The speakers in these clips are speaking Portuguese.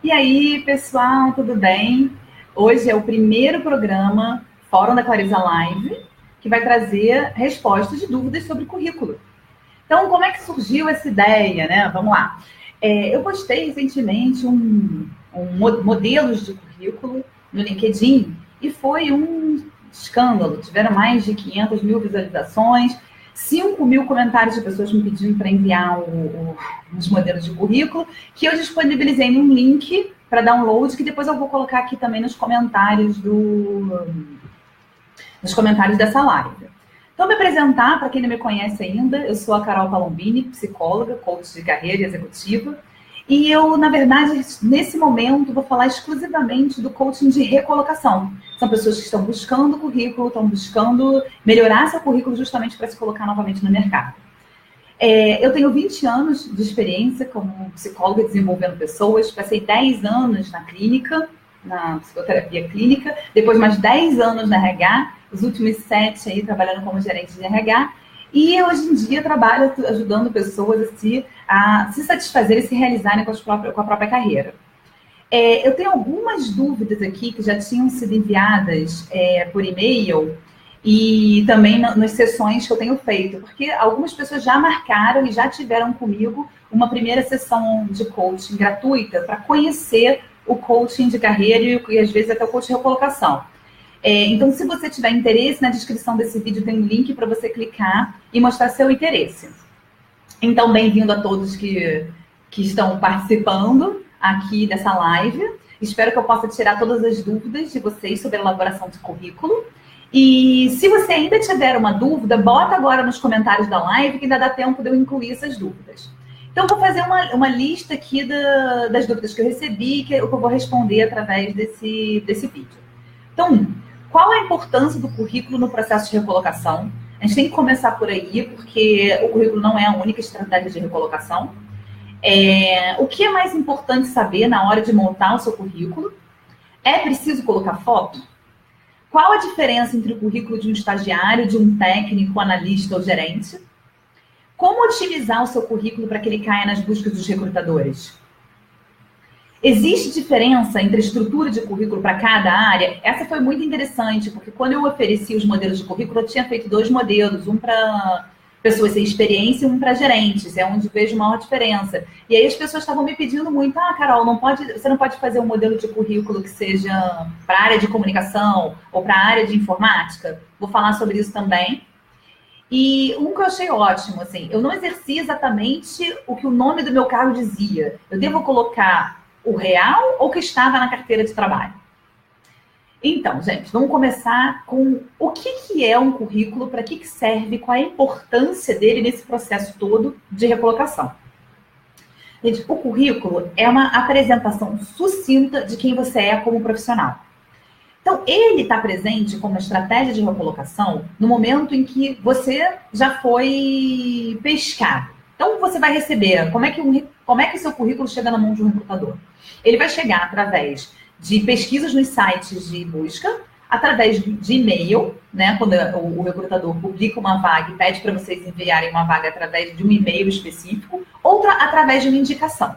E aí, pessoal, tudo bem? Hoje é o primeiro programa Fórum da Clarisa Live, que vai trazer respostas de dúvidas sobre currículo. Então, como é que surgiu essa ideia, né? Vamos lá. Eu postei recentemente modelos de currículo no LinkedIn e foi um escândalo. Tiveram mais de 500 mil visualizações, 5 mil comentários de pessoas me pedindo para enviar os modelos de currículo, que eu disponibilizei num link para download, que depois eu vou colocar aqui também nos comentários dessa live. Então, me apresentar, para quem não me conhece ainda, eu sou a Carol Palombini, psicóloga, coach de carreira e executiva, e eu, na verdade, nesse momento, vou falar exclusivamente do coaching de recolocação. São pessoas que estão buscando currículo, estão buscando melhorar seu currículo justamente para se colocar novamente no mercado. Eu tenho 20 anos de experiência como psicóloga desenvolvendo pessoas, passei 10 anos na clínica, na psicoterapia clínica, depois mais 10 anos na RH, os últimos 7 aí trabalhando como gerente de RH, e hoje em dia trabalho ajudando pessoas a se satisfazerem e se realizarem com a própria carreira. Eu tenho algumas dúvidas aqui que já tinham sido enviadas por e-mail e também nas sessões que eu tenho feito, porque algumas pessoas já marcaram e já tiveram comigo uma primeira sessão de coaching gratuita para conhecer o coaching de carreira e às vezes até o coaching de recolocação. Então, se você tiver interesse, na descrição desse vídeo tem um link para você clicar e mostrar seu interesse. Então, bem-vindo a todos que estão participando aqui dessa live. Espero que eu possa tirar todas as dúvidas de vocês sobre a elaboração de currículo. E se você ainda tiver uma dúvida, bota agora nos comentários da live que ainda dá tempo de eu incluir essas dúvidas. Então, vou fazer uma lista aqui das dúvidas que eu recebi, que eu vou responder através desse vídeo. Então, qual a importância do currículo no processo de recolocação? A gente tem que começar por aí, porque o currículo não é a única estratégia de recolocação. O que é mais importante saber na hora de montar o seu currículo? É preciso colocar foto? Qual a diferença entre o currículo de um estagiário, de um técnico, analista ou gerente? Como utilizar o seu currículo para que ele caia nas buscas dos recrutadores? Existe diferença entre a estrutura de currículo para cada área? Essa foi muito interessante, porque quando eu ofereci os modelos de currículo, eu tinha feito 2 modelos, um para pessoas sem experiência e um para gerentes, é onde vejo maior diferença. E aí as pessoas estavam me pedindo muito, Carol, você não pode fazer um modelo de currículo que seja para a área de comunicação ou para a área de informática? Vou falar sobre isso também. E um que eu achei ótimo, assim, eu não exerci exatamente o que o nome do meu cargo dizia. Eu devo colocar o real ou o que estava na carteira de trabalho? Então, gente, vamos começar com o que é um currículo, para que serve, qual é a importância dele nesse processo todo de recolocação. Gente, o currículo é uma apresentação sucinta de quem você é como profissional. Então, ele está presente como estratégia de recolocação no momento em que você já foi pescado. Então, você vai receber, como é que o seu currículo chega na mão de um recrutador? Ele vai chegar através de pesquisas nos sites de busca, através de e-mail, né? Quando o recrutador publica uma vaga e pede para vocês enviarem uma vaga através de um e-mail específico, ou através de uma indicação.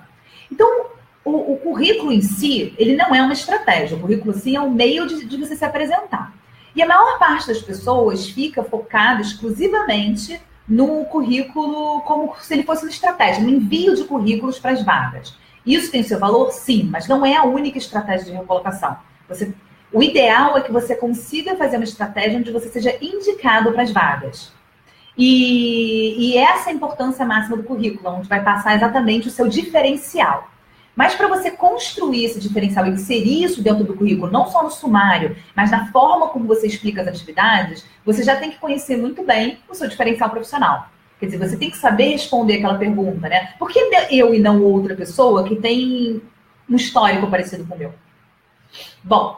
Então, o currículo em si, ele não é uma estratégia. O currículo, sim, é um meio de você se apresentar. E a maior parte das pessoas fica focada exclusivamente no currículo como se ele fosse uma estratégia, no envio de currículos para as vagas. Isso tem seu valor? Sim, mas não é a única estratégia de recolocação. O ideal é que você consiga fazer uma estratégia onde você seja indicado para as vagas. E essa é a importância máxima do currículo, onde vai passar exatamente o seu diferencial. Mas para você construir esse diferencial e inserir isso dentro do currículo, não só no sumário, mas na forma como você explica as atividades, você já tem que conhecer muito bem o seu diferencial profissional. Quer dizer, você tem que saber responder aquela pergunta, né? Por que eu e não outra pessoa que tem um histórico parecido com o meu? Bom,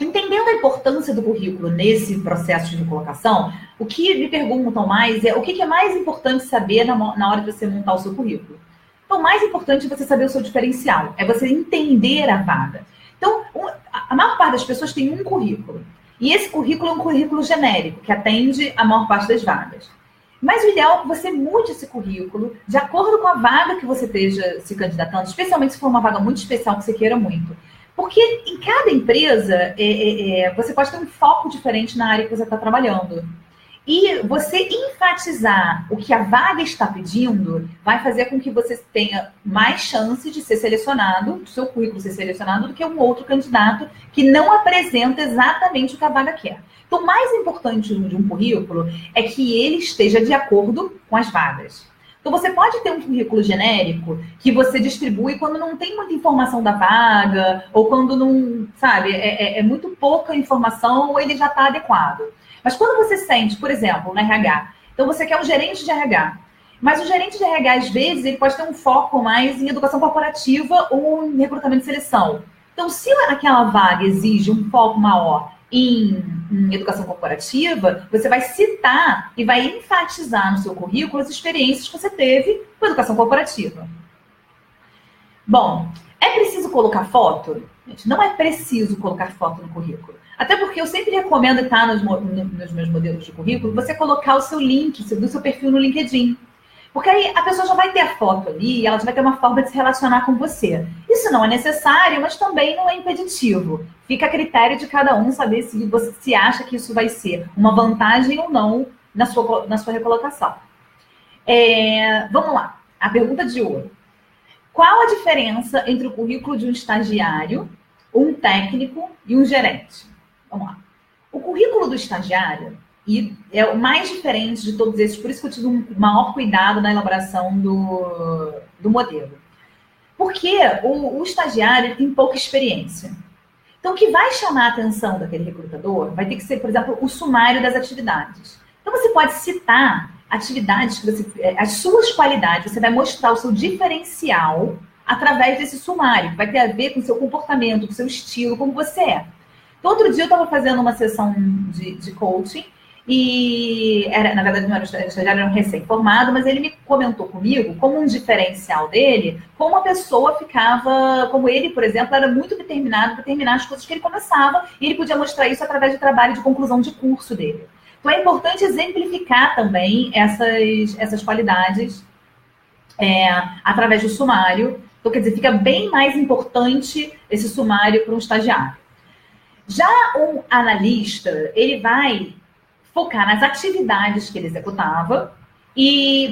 entendendo a importância do currículo nesse processo de recolocação, o que me perguntam mais é o que é mais importante saber na hora de você montar o seu currículo. Então, o mais importante é você saber o seu diferencial, é você entender a vaga. Então, a maior parte das pessoas tem um currículo. E esse currículo é um currículo genérico, que atende a maior parte das vagas. Mas o ideal é que você mude esse currículo de acordo com a vaga que você esteja se candidatando, especialmente se for uma vaga muito especial que você queira muito. Porque em cada empresa, você pode ter um foco diferente na área que você está trabalhando. E você enfatizar o que a vaga está pedindo vai fazer com que você tenha mais chance de ser selecionado, do seu currículo ser selecionado, do que um outro candidato que não apresenta exatamente o que a vaga quer. Então, o mais importante de um currículo é que ele esteja de acordo com as vagas. Então, você pode ter um currículo genérico que você distribui quando não tem muita informação da vaga, ou quando não, sabe, é muito pouca informação, ou ele já está adequado. Mas quando você sente, por exemplo, no RH, então você quer um gerente de RH, mas o gerente de RH, às vezes, ele pode ter um foco mais em educação corporativa ou em recrutamento e seleção. Então, se aquela vaga exige um foco maior em educação corporativa, você vai citar e vai enfatizar no seu currículo as experiências que você teve com educação corporativa. Bom, é preciso colocar foto? Gente, não é preciso colocar foto no currículo. Até porque eu sempre recomendo estar nos meus modelos de currículo, você colocar o seu link do seu perfil no LinkedIn. Porque aí a pessoa já vai ter a foto ali e ela já vai ter uma forma de se relacionar com você. Isso não é necessário, mas também não é impeditivo. Fica a critério de cada um saber se você se acha que isso vai ser uma vantagem ou não na sua recolocação. Vamos lá. A pergunta de ouro. Qual a diferença entre o currículo de um estagiário, um técnico e um gerente? Vamos lá. O currículo do estagiário é o mais diferente de todos esses, por isso que eu tive um maior cuidado na elaboração do modelo. Porque o estagiário tem pouca experiência. Então, o que vai chamar a atenção daquele recrutador vai ter que ser, por exemplo, o sumário das atividades. Então, você pode citar atividades, as suas qualidades, você vai mostrar o seu diferencial através desse sumário, que vai ter a ver com o seu comportamento, com o seu estilo, como você é. Então, outro dia eu estava fazendo uma sessão de coaching e, na verdade, não era um estagiário, era um recém-formado, mas ele me comentou comigo como um diferencial dele, como a pessoa ficava, como ele, por exemplo, era muito determinado para terminar as coisas que ele começava e ele podia mostrar isso através do trabalho de conclusão de curso dele. Então, é importante exemplificar também essas qualidades através do sumário. Então, quer dizer, fica bem mais importante esse sumário para um estagiário. Já um analista, ele vai focar nas atividades que ele executava,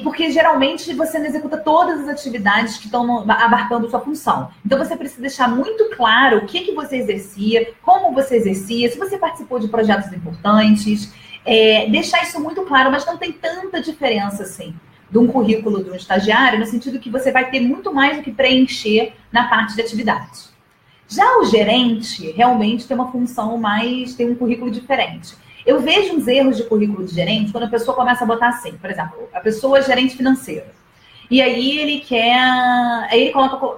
porque geralmente você não executa todas as atividades que estão abarcando sua função. Então, você precisa deixar muito claro o que você exercia, como você exercia, se você participou de projetos importantes, deixar isso muito claro, mas não tem tanta diferença assim de um currículo de um estagiário, no sentido que você vai ter muito mais do que preencher na parte de atividades. Já o gerente realmente tem uma função tem um currículo diferente. Eu vejo uns erros de currículo de gerente quando a pessoa começa a botar assim, por exemplo, a pessoa é gerente financeiro. E aí ele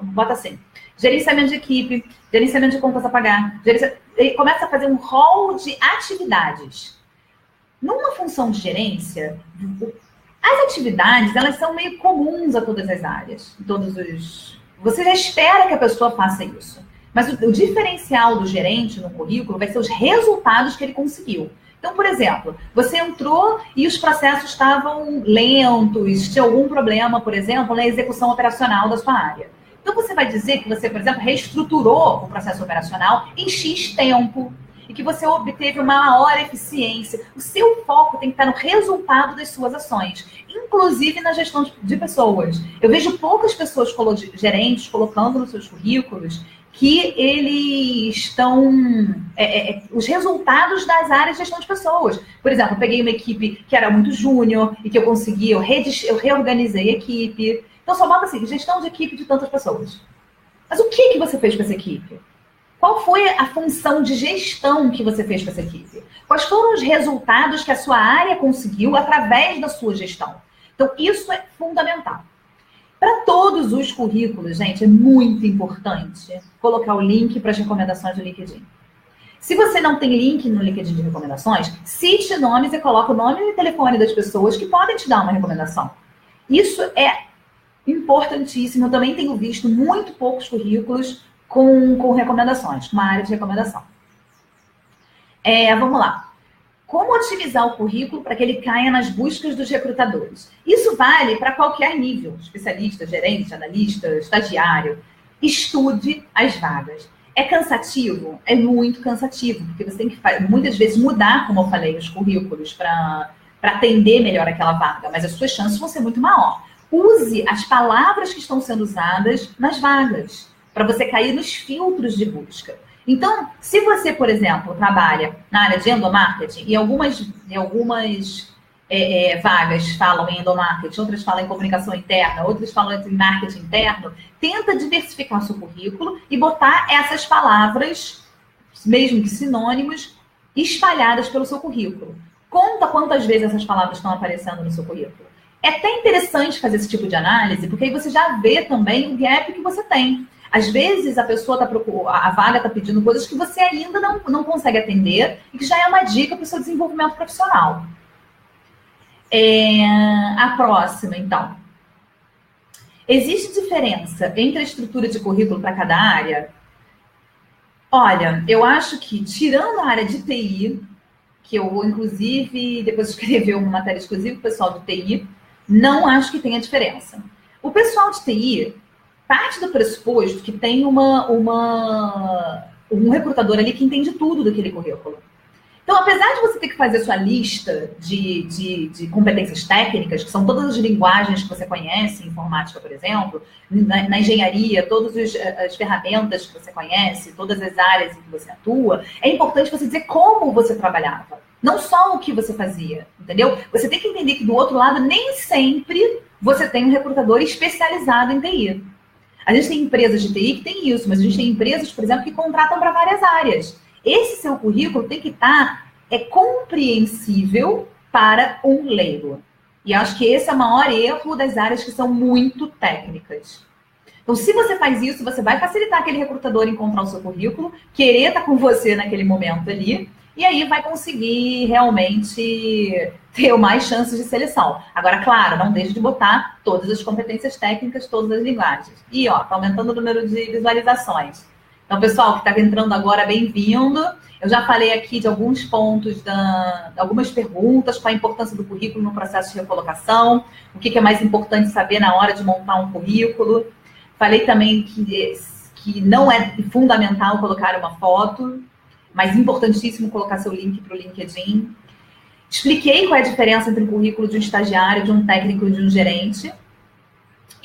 bota assim, gerenciamento de equipe, gerenciamento de contas a pagar, ele começa a fazer um rol de atividades. Numa função de gerência, as atividades, elas são meio comuns a todas as áreas. Você já espera que a pessoa faça isso. Mas o diferencial do gerente no currículo vai ser os resultados que ele conseguiu. Então, por exemplo, você entrou e os processos estavam lentos, tinha algum problema, por exemplo, na execução operacional da sua área. Então, você vai dizer que você, por exemplo, reestruturou o processo operacional em X tempo e que você obteve uma maior eficiência. O seu foco tem que estar no resultado das suas ações, inclusive na gestão de pessoas. Eu vejo poucas pessoas, gerentes, colocando nos seus currículos que eles estão... os resultados das áreas de gestão de pessoas. Por exemplo, eu peguei uma equipe que era muito júnior e que eu consegui, eu reorganizei a equipe. Então, só bota assim, gestão de equipe de tantas pessoas. Mas o que você fez com essa equipe? Qual foi a função de gestão que você fez com essa equipe? Quais foram os resultados que a sua área conseguiu através da sua gestão? Então, isso é fundamental. Para todos os currículos, gente, é muito importante colocar o link para as recomendações do LinkedIn. Se você não tem link no LinkedIn de recomendações, cite nomes e coloque o nome e o telefone das pessoas que podem te dar uma recomendação. Isso é importantíssimo. Eu também tenho visto muito poucos currículos com recomendações, com uma área de recomendação. Vamos lá. Como otimizar o currículo para que ele caia nas buscas dos recrutadores? Isso vale para qualquer nível, especialista, gerente, analista, estagiário. Estude as vagas. É cansativo? É muito cansativo, porque você tem que, muitas vezes, mudar, como eu falei, os currículos para atender melhor aquela vaga, mas as suas chances vão ser muito maior. Use as palavras que estão sendo usadas nas vagas, para você cair nos filtros de busca. Então, se você, por exemplo, trabalha na área de endomarketing, e algumas vagas falam em endomarketing, outras falam em comunicação interna, outras falam em marketing interno, tenta diversificar o seu currículo e botar essas palavras, mesmo que sinônimos, espalhadas pelo seu currículo. Conta quantas vezes essas palavras estão aparecendo no seu currículo. É até interessante fazer esse tipo de análise, porque aí você já vê também o gap que você tem. Às vezes a pessoa a vaga está pedindo coisas que você ainda não consegue atender e que já é uma dica para o seu desenvolvimento profissional. A próxima, então. Existe diferença entre a estrutura de currículo para cada área? Olha, eu acho que, tirando a área de TI, que eu vou, inclusive, depois escrever uma matéria exclusiva para o pessoal de TI, não acho que tenha diferença. O pessoal de TI parte do pressuposto que tem um recrutador ali que entende tudo daquele currículo. Então, apesar de você ter que fazer sua lista de competências técnicas, que são todas as linguagens que você conhece, informática, por exemplo, na engenharia, todas as ferramentas que você conhece, todas as áreas em que você atua, é importante você dizer como você trabalhava, não só o que você fazia, entendeu? Você tem que entender que do outro lado, nem sempre você tem um recrutador especializado em TI. A gente tem empresas de TI que tem isso, mas a gente tem empresas, por exemplo, que contratam para várias áreas. Esse seu currículo tem que estar compreensível para um leigo. E acho que esse é o maior erro das áreas que são muito técnicas. Então, se você faz isso, você vai facilitar aquele recrutador encontrar o seu currículo, querer estar com você naquele momento ali, e aí vai conseguir realmente ter mais chances de seleção. Agora, claro, não deixe de botar todas as competências técnicas, todas as linguagens. E, ó, tá aumentando o número de visualizações. Então, pessoal que está entrando agora, bem-vindo. Eu já falei aqui de alguns pontos, algumas perguntas, qual a importância do currículo no processo de recolocação, o que é mais importante saber na hora de montar um currículo. Falei também que não é fundamental colocar uma foto, mas importantíssimo colocar seu link para o LinkedIn. Expliquei qual é a diferença entre o currículo de um estagiário, de um técnico e de um gerente.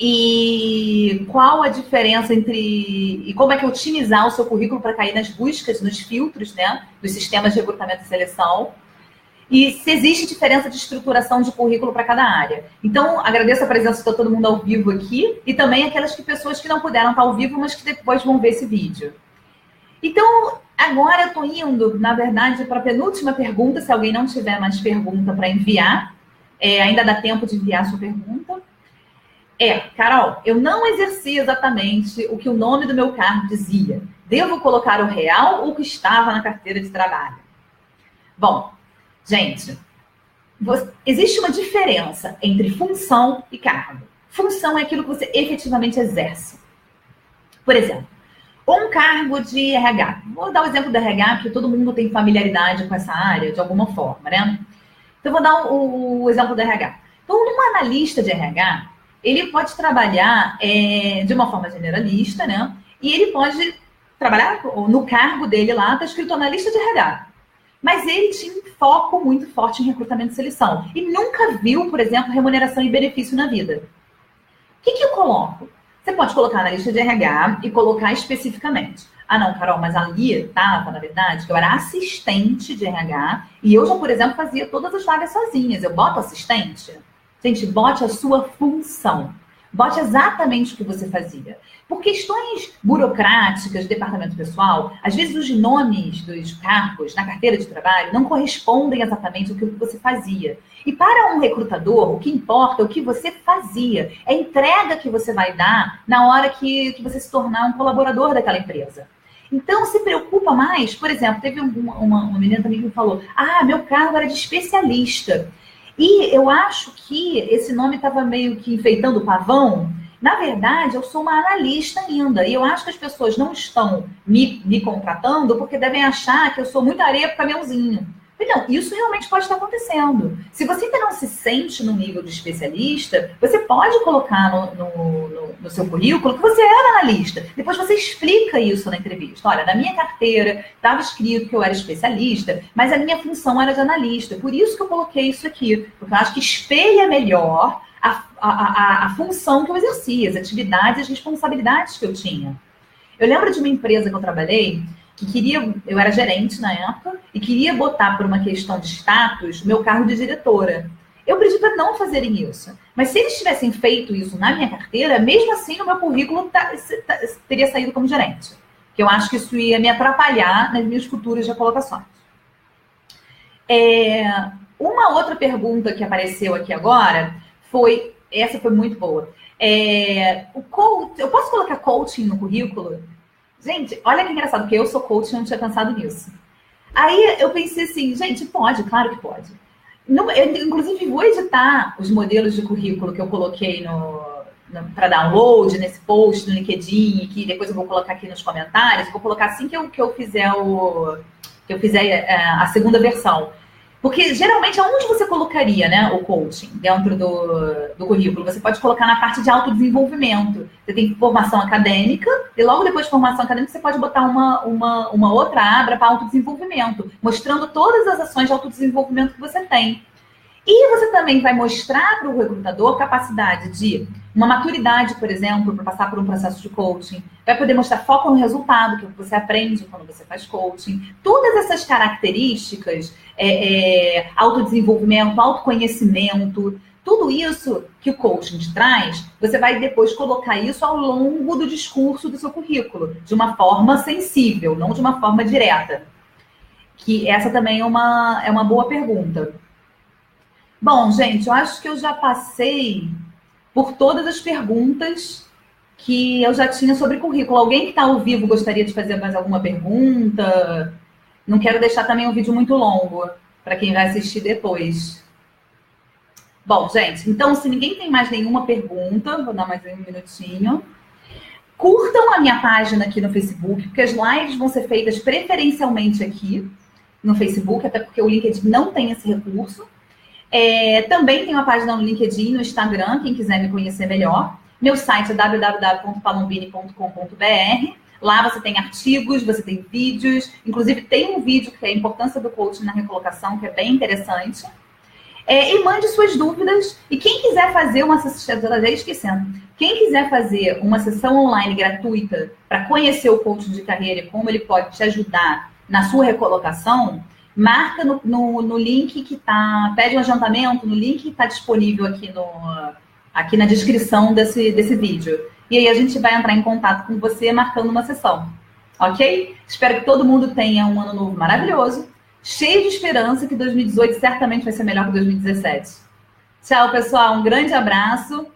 E qual a diferença e como é que otimizar o seu currículo para cair nas buscas, nos filtros, né, dos sistemas de recrutamento e seleção. E se existe diferença de estruturação de currículo para cada área. Então, agradeço a presença de todo mundo ao vivo aqui e também aquelas pessoas que não puderam estar ao vivo, mas que depois vão ver esse vídeo. Então, agora eu estou indo, na verdade, para a penúltima pergunta. Se alguém não tiver mais pergunta para enviar, ainda dá tempo de enviar a sua pergunta. Carol, eu não exerci exatamente o que o nome do meu cargo dizia. Devo colocar o real ou o que estava na carteira de trabalho? Bom, gente, existe uma diferença entre função e cargo. Função é aquilo que você efetivamente exerce. Por exemplo, um cargo de RH. Vou dar o exemplo do RH, porque todo mundo tem familiaridade com essa área de alguma forma, né? Então, vou dar o exemplo do RH. Então, um analista de RH, ele pode trabalhar de uma forma generalista, né? E ele pode trabalhar no cargo dele lá, está escrito analista de RH. Mas ele tinha um foco muito forte em recrutamento e seleção. E nunca viu, por exemplo, remuneração e benefício na vida. O que eu coloco? Você pode colocar na lista de RH e colocar especificamente. Ah, não, Carol, mas ali estava, na verdade, que eu era assistente de RH e eu já, por exemplo, fazia todas as vagas sozinhas. Eu boto assistente? Gente, bote a sua função. Bote exatamente o que você fazia. Por questões burocráticas de departamento pessoal, às vezes os nomes dos cargos na carteira de trabalho não correspondem exatamente ao que você fazia. E para um recrutador, o que importa é o que você fazia. É a entrega que você vai dar na hora que você se tornar um colaborador daquela empresa. Então, se preocupa mais. Por exemplo, teve uma menina também que me falou: meu cargo era de especialista. E eu acho que esse nome estava meio que enfeitando o pavão. Na verdade, eu sou uma analista ainda. E eu acho que as pessoas não estão me contratando porque devem achar que eu sou muito areia para o caminhãozinho. Não, isso realmente pode estar acontecendo. Se você ainda não se sente no nível de especialista, você pode colocar no seu currículo que você era analista. Depois você explica isso na entrevista. Olha, na minha carteira estava escrito que eu era especialista, mas a minha função era de analista. Por isso que eu coloquei isso aqui. Porque eu acho que espelha melhor a função que eu exercia, as atividades e as responsabilidades que eu tinha. Eu lembro de uma empresa que eu trabalhei que eu era gerente na época, e queria botar por uma questão de status meu cargo de diretora. Eu pedi para não fazerem isso. Mas se eles tivessem feito isso na minha carteira, mesmo assim no meu currículo teria saído como gerente. Que eu acho que isso ia me atrapalhar nas minhas futuras recolocações. Uma outra pergunta que apareceu aqui agora essa foi muito boa. Eu posso colocar coaching no currículo? Gente, olha que engraçado, porque eu sou coach e não tinha pensado nisso. Aí eu pensei assim, gente, pode, claro que pode. Eu, inclusive, vou editar os modelos de currículo que eu coloquei para download, nesse post no LinkedIn, que depois eu vou colocar aqui nos comentários. Vou colocar assim que eu fizer a segunda versão. Porque, geralmente, aonde você colocaria, né, o coaching dentro do currículo? Você pode colocar na parte de autodesenvolvimento. Você tem formação acadêmica, e logo depois de formação acadêmica, você pode botar uma outra aba para autodesenvolvimento, mostrando todas as ações de autodesenvolvimento que você tem. E você também vai mostrar para o recrutador capacidade de uma maturidade, por exemplo, para passar por um processo de coaching. Vai poder mostrar foco no resultado, que você aprende quando você faz coaching. Todas essas características, autodesenvolvimento, autoconhecimento, tudo isso que o coaching te traz, você vai depois colocar isso ao longo do discurso do seu currículo, de uma forma sensível, não de uma forma direta. Que essa também é uma boa pergunta. Bom, gente, eu acho que eu já passei por todas as perguntas que eu já tinha sobre currículo. Alguém que está ao vivo gostaria de fazer mais alguma pergunta? Não quero deixar também um vídeo muito longo para quem vai assistir depois. Bom, gente, então se ninguém tem mais nenhuma pergunta, vou dar mais um minutinho. Curtam a minha página aqui no Facebook, porque as lives vão ser feitas preferencialmente aqui no Facebook, até porque o LinkedIn não tem esse recurso. Também tem uma página no LinkedIn, no Instagram, quem quiser me conhecer melhor. Meu site é www.palombini.com.br. Lá você tem artigos, você tem vídeos. Inclusive, tem um vídeo que é a importância do coaching na recolocação, que é bem interessante. E mande suas dúvidas. E quem quiser fazer uma sessão, já esquecendo, quem quiser fazer uma sessão online gratuita para conhecer o coaching de carreira e como ele pode te ajudar na sua recolocação, marca no link que está, pede um agendamento no link que está disponível aqui na descrição desse vídeo. E aí a gente vai entrar em contato com você marcando uma sessão, ok? Espero que todo mundo tenha um ano novo maravilhoso, cheio de esperança, que 2018 certamente vai ser melhor que 2017. Tchau, pessoal, um grande abraço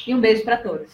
e um beijo para todos.